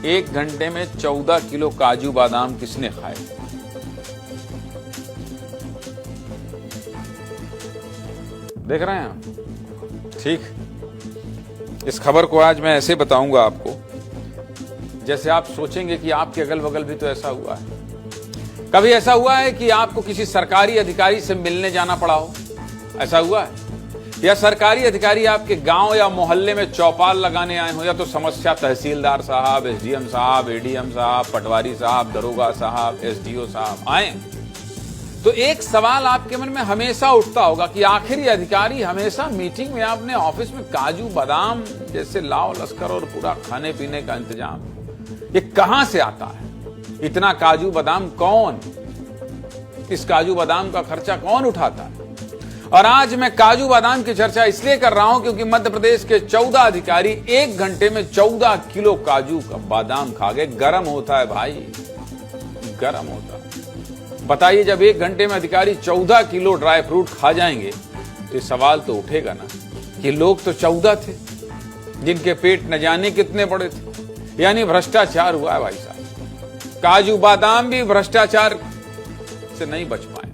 1 घंटे में 14 किलो काजू बादाम किसने खाए? देख रहे हैं आप? ठीक, इस खबर को आज मैं ऐसे बताऊंगा आपको जैसे आप सोचेंगे कि आपके अगल बगल भी तो ऐसा हुआ है। कभी ऐसा हुआ है कि आपको किसी सरकारी अधिकारी से मिलने जाना पड़ा हो? ऐसा हुआ है? या सरकारी अधिकारी आपके गांव या मोहल्ले में चौपाल लगाने आए हो, या तो समस्या तहसीलदार साहब, एसडीएम साहब, एडीएम साहब, पटवारी साहब, दरोगा साहब, एसडीओ साहब आए, तो एक सवाल आपके मन में हमेशा उठता होगा कि आखिर ये अधिकारी हमेशा मीटिंग में अपने ऑफिस में काजू बादाम जैसे लाव लश्कर और पूरा खाने पीने का इंतजाम ये कहां से आता है? इतना काजू बादाम कौन, इस काजू बादाम का खर्चा कौन उठाता है? और आज मैं काजू बादाम की चर्चा इसलिए कर रहा हूं क्योंकि मध्य प्रदेश के 14 अधिकारी 1 घंटे में 14 किलो काजू का बादाम खा गए। गर्म होता है भाई, गर्म होता है। बताइए, जब 1 घंटे में अधिकारी 14 किलो ड्राई फ्रूट खा जाएंगे तो सवाल तो उठेगा ना कि लोग तो 14 थे जिनके पेट न जाने कितने बड़े थे। यानी भ्रष्टाचार हुआ है भाई साहब। काजू बादाम भी भ्रष्टाचार से नहीं बच पाए।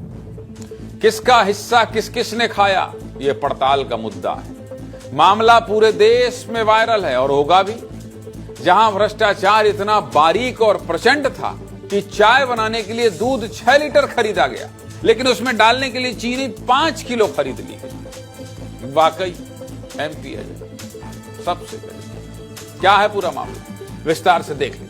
किसका हिस्सा किस किसने खाया, यह पड़ताल का मुद्दा है। मामला पूरे देश में वायरल है और होगा भी। जहां भ्रष्टाचार इतना बारीक और प्रचंड था कि चाय बनाने के लिए दूध 6 लीटर खरीदा गया, लेकिन उसमें डालने के लिए चीनी 5 किलो खरीद ली गई। वाकई एमपी है सबसे पहले। क्या है पूरा मामला, विस्तार से देख लें।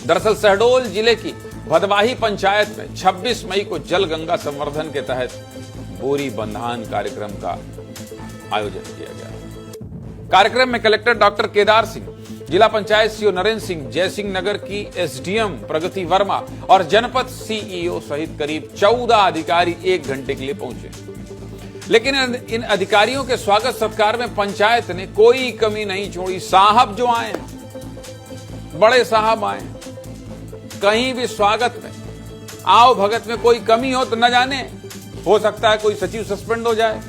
दरअसल शहडोल जिले की भदवाही पंचायत में 26 मई को जल गंगा संवर्धन के तहत बोरी बंधान कार्यक्रम का आयोजन किया गया। कार्यक्रम में कलेक्टर डॉक्टर केदार सिंह, जिला पंचायत सीईओ नरेंद्र सिंह, जयसिंह नगर की एसडीएम प्रगति वर्मा और जनपद सीईओ सहित करीब 14 अधिकारी 1 घंटे के लिए पहुंचे। लेकिन इन अधिकारियों के स्वागत सत्कार में पंचायत ने कोई कमी नहीं छोड़ी। साहब जो आए, बड़े साहब आए, कहीं भी स्वागत में आओ भगत में कोई कमी हो तो न जाने, हो सकता है कोई सचिव सस्पेंड हो जाए,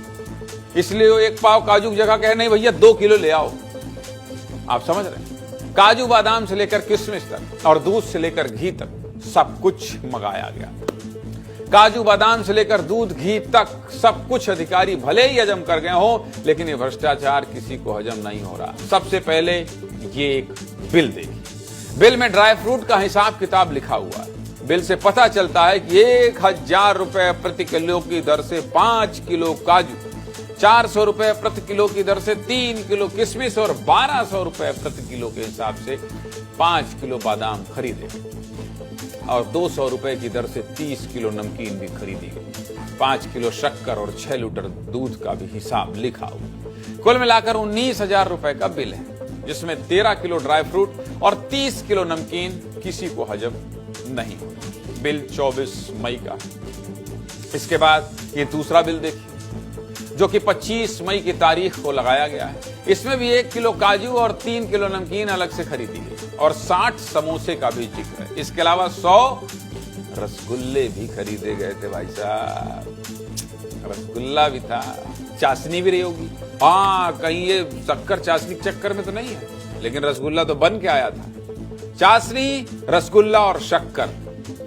इसलिए वो 1 पाव काजू की जगह कहे नहीं भैया 2 किलो ले आओ। आप समझ रहे हैं? काजू बादाम से लेकर किशमिश तक और दूध से लेकर घी तक सब कुछ मंगाया गया। काजू बादाम से लेकर दूध घी तक सब कुछ अधिकारी भले ही हजम कर गए हो, लेकिन ये भ्रष्टाचार किसी को हजम नहीं हो रहा। सबसे पहले ये एक बिल देखिए। बिल में ड्राई फ्रूट का हिसाब किताब लिखा हुआ है। बिल से पता चलता है कि 1000 रुपए प्रति किलो की दर से 5 किलो काजू, 400 रुपए प्रति किलो की दर से 3 किलो किशमिश और 1200 रुपए प्रति किलो के हिसाब से 5 किलो बादाम खरीदे और 200 रुपए की दर से 30 किलो नमकीन भी खरीदी गई। 5 किलो शक्कर और 6 लीटर दूध का भी हिसाब लिखा हुआ। कुल मिलाकर 19,000 रुपए का बिल है, जिसमें 13 किलो ड्राई फ्रूट और 30 किलो नमकीन किसी को हजम नहीं हो। बिल 24 मई का। इसके बाद ये दूसरा बिल देखिए, जो कि 25 मई की तारीख को लगाया गया है। इसमें भी 1 किलो काजू और 3 किलो नमकीन अलग से खरीदी गई और 60 समोसे का भी जिक्र है। इसके अलावा 100 रसगुल्ले भी खरीदे गए थे भाई साहब। रसगुल्ला भी था, चाशनी भी रही होगी। हाँ, कहीं ये शक्कर चाशनी के चक्कर में तो नहीं है, लेकिन रसगुल्ला तो बन के आया था। चाशनी, रसगुल्ला और शक्कर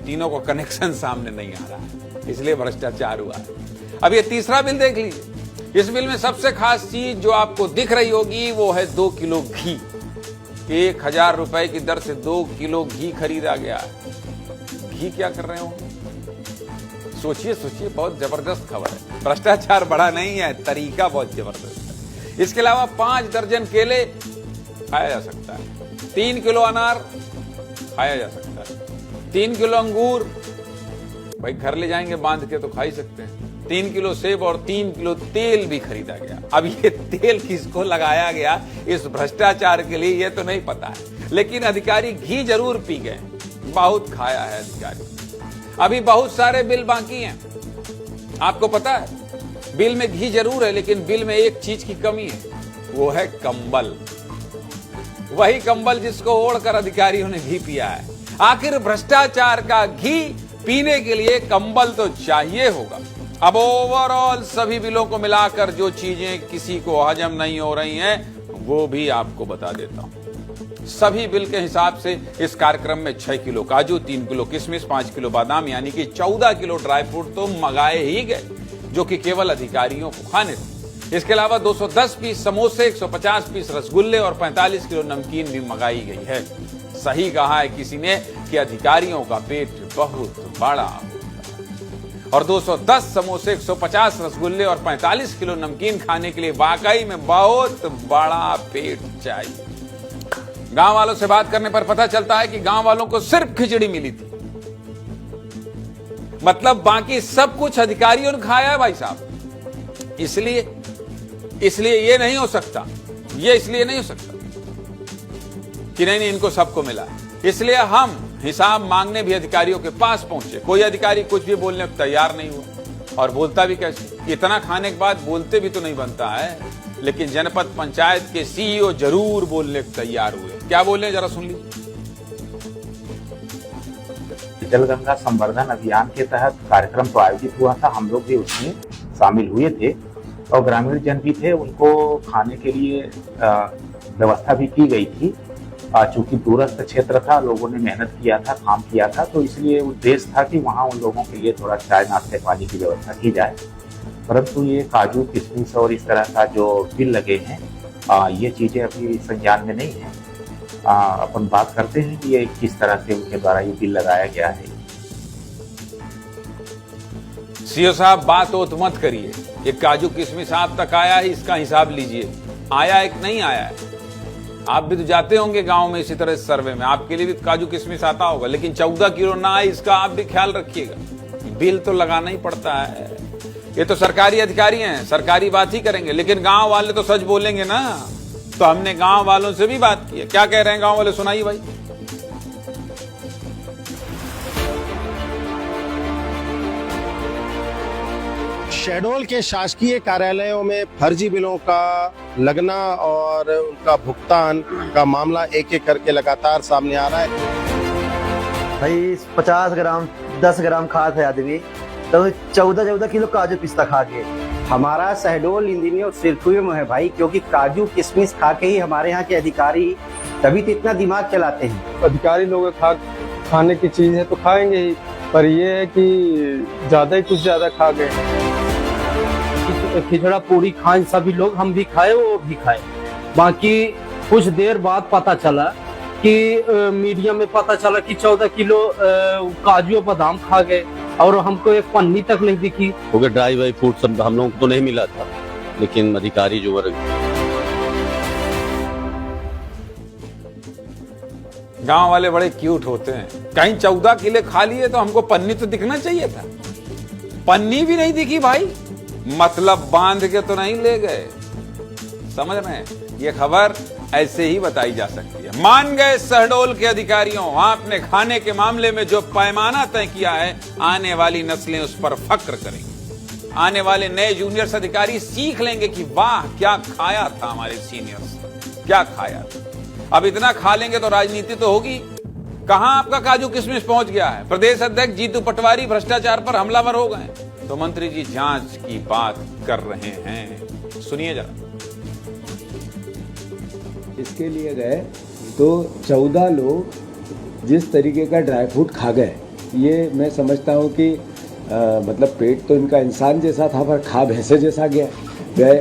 तीनों को कनेक्शन सामने नहीं आ रहा है, इसलिए भ्रष्टाचार हुआ है। अब ये तीसरा बिल देख लीजिए। इस बिल में सबसे खास चीज जो आपको दिख रही होगी वो है 2 किलो घी। 1000 रुपए की दर से 2 किलो घी खरीदा गया है। घी क्या कर रहे हो? सोचिए सोचिए, बहुत जबरदस्त खबर है। भ्रष्टाचार बड़ा नहीं है, तरीका बहुत जबरदस्त है। इसके अलावा 5 दर्जन केले खाया जा सकता है, 3 किलो अनार खाया जा सकता है, 3 किलो अंगूर भाई घर ले जाएंगे बांध के तो खा ही सकते हैं, 3 किलो सेब और 3 किलो तेल भी खरीदा गया। अब ये तेल किसको लगाया गया इस भ्रष्टाचार के लिए ये तो नहीं पता है, लेकिन अधिकारी घी जरूर पी गए, बहुत खाया है अधिकारी। अभी बहुत सारे बिल बाकी हैं। आपको पता है बिल में घी जरूर है, लेकिन बिल में एक चीज की कमी है, वो है कंबल। वही कंबल जिसको ओढ़कर अधिकारियों ने घी पिया है। आखिर भ्रष्टाचार का घी पीने के लिए कंबल तो चाहिए होगा। अब ओवरऑल सभी बिलों को मिलाकर जो चीजें किसी को हजम नहीं हो रही हैं, वो भी आपको बता देता हूं। सभी बिल के हिसाब से इस कार्यक्रम में 6 किलो काजू, 3 किलो किशमिश, 5 किलो बादाम यानी कि 14 किलो ड्राई फ्रूट तो मंगाए ही गए, जो कि केवल अधिकारियों को खाने थे। इसके अलावा 210 पीस समोसे, 150 पीस रसगुल्ले और 45 किलो नमकीन भी मंगाई गई है। सही कहा है किसी ने कि अधिकारियों का पेट बहुत बड़ा और 210 समोसे, 150 रसगुल्ले और 45 किलो नमकीन खाने के लिए वाकई में बहुत बड़ा पेट चाहिए। गांव वालों से बात करने पर पता चलता है कि गांव वालों को सिर्फ खिचड़ी मिली थी, मतलब बाकी सब कुछ अधिकारियों ने खाया है भाई साहब। इसलिए ये नहीं हो सकता, ये इसलिए नहीं हो सकता कि नहीं इनको सबको मिला। इसलिए हम हिसाब मांगने भी अधिकारियों के पास पहुंचे। कोई अधिकारी कुछ भी बोलने को तैयार नहीं हुआ, और बोलता भी कैसे? इतना खाने के बाद बोलते भी तो नहीं बनता है। लेकिन जनपद पंचायत के सीईओ जरूर बोलने को तैयार हुए। क्या बोले जरा सुन लीजिए। जल गंगा संवर्धन अभियान के तहत कार्यक्रम तो आयोजित हुआ था, हम लोग भी उसमें शामिल हुए थे और ग्रामीण जन भी थे, उनको खाने के लिए व्यवस्था भी की गई थी। चूंकि दूरस्थ क्षेत्र था, लोगों ने मेहनत किया था, काम किया था, तो इसलिए उद्देश्य था कि वहाँ उन लोगों के लिए थोड़ा चाय नाश्ते पानी की व्यवस्था की जाए। परंतु ये काजू, किशमिश और इस तरह का जो बिल लगे हैं, ये चीजें अभी संज्ञान में नहीं है। अपन बात करते हैं कि ये किस तरह से उनके द्वारा ये बिल लगाया गया है। सीओ साहब बात ओत मत करिए। ये काजू किशमिश आप तक आया है, इसका हिसाब लीजिए। आया है कि नहीं आया है? आप भी तो जाते होंगे गांव में इसी तरह सर्वे में, आपके लिए भी तो काजू किशमिश आता होगा। लेकिन 14 किलो ना आए, इसका आप भी ख्याल रखिएगा। बिल तो लगाना ही पड़ता है। ये तो सरकारी अधिकारी हैं, सरकारी बात ही करेंगे, लेकिन गांव वाले तो सच बोलेंगे ना। तो हमने गांव वालों से भी बात की है। क्या कह रहे हैं गांव वाले, सुनाइए भाई। शहडोल के शासकीय कार्यालयों में फर्जी बिलों का लगना और उनका भुगतान का मामला एक एक करके लगातार सामने आ रहा है। भाई 50 ग्राम 10 ग्राम खा थे आदमी, तो 14 किलो काजू पिस्ता खा के। हमारा शहडोल इंजीनियर सिरफुए में है भाई, क्योंकि काजू किशमिश खा के ही हमारे यहाँ के अधिकारी तभी तो इतना दिमाग चलाते हैं। अधिकारी लोग खाने की चीज है तो खाएंगे ही, पर ये है कि कुछ ज्यादा खा गए। खिचड़ा पूरी खाएं सभी लोग, हम भी खाए वो भी खाए। बाकी कुछ देर बाद पता चला कि मीडिया में पता चला कि 14 किलो काजू और बादाम खा गए और हमको एक पन्नी तक नहीं दिखी। क्योंकि ड्राई फ्रूट सब हम लोगों को तो नहीं मिला था, लेकिन अधिकारी जो वर्ग गांव वाले बड़े क्यूट होते हैं। कहीं 14 किलो खा लिए तो हमको पन्नी तो दिखना चाहिए था, पन्नी भी नहीं दिखी भाई। मतलब बांध के तो नहीं ले गए, समझ रहे हैं? ये खबर ऐसे ही बताई जा सकती है। मान गए शहडोल के अधिकारियों, आपने खाने के मामले में जो पैमाना तय किया है, आने वाली नस्लें उस पर फक्र करेंगी। आने वाले नए जूनियर्स अधिकारी सीख लेंगे कि वाह क्या खाया था हमारे सीनियर्स, क्या खाया था। अब इतना खा लेंगे तो राजनीति तो होगी। कहां आपका काजू किशमिश पहुंच गया है? प्रदेश अध्यक्ष जीतू पटवारी भ्रष्टाचार पर हमलावर हो गए, तो मंत्री जी जांच की बात कर रहे हैं। सुनिए जरा। इसके लिए गए तो 14 लोग जिस तरीके का ड्राई फ्रूट खा गए, ये मैं समझता हूँ कि मतलब पेट तो इनका इंसान जैसा था पर खा भैंसे जैसा गए,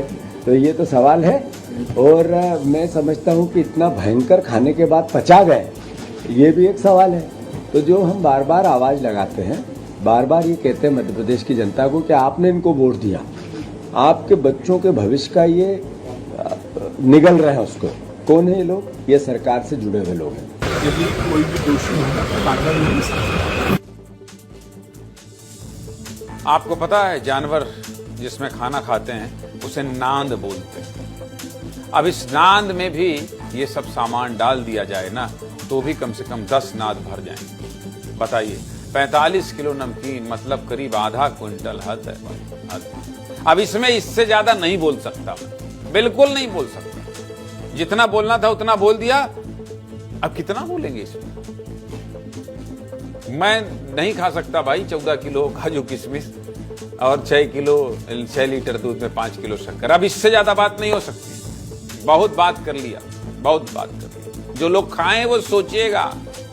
तो ये तो सवाल है। और मैं समझता हूँ कि इतना भयंकर खाने के बाद पचा गए, ये भी एक सवाल है। तो जो हम बार बार आवाज़ लगाते हैं, बार बार ये कहते हैं मध्य प्रदेश की जनता को कि आपने इनको वोट दिया, आपके बच्चों के भविष्य का ये निगल रहे हैं उसको। कौन है ये लोग? ये सरकार से जुड़े हुए लोग हैं। यदि कोई भी दोषी होगा तो आपको पता है जानवर जिसमें खाना खाते हैं उसे नांद बोलते हैं। अब इस नांद में भी ये सब सामान डाल दिया जाए ना, तो भी कम से कम 10 नाद भर जाएंगे। बताइए, 45 किलो नमकीन मतलब करीब आधा क्विंटल। हद है भाई, हद। अब इसमें इससे ज्यादा नहीं बोल सकता मैं, बिल्कुल नहीं बोल सकता। जितना बोलना था उतना बोल दिया, अब कितना बोलेंगे इसमें? मैं नहीं खा सकता भाई 14 किलो काजू किशमिश और 6 लीटर दूध में 5 किलो शक्कर। अब इससे ज्यादा बात नहीं हो सकती। बहुत बात कर लिया, बहुत बात कर लिया। जो लोग खाएं वो सोचिएगा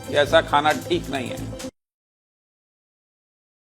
कि ऐसा खाना ठीक नहीं है।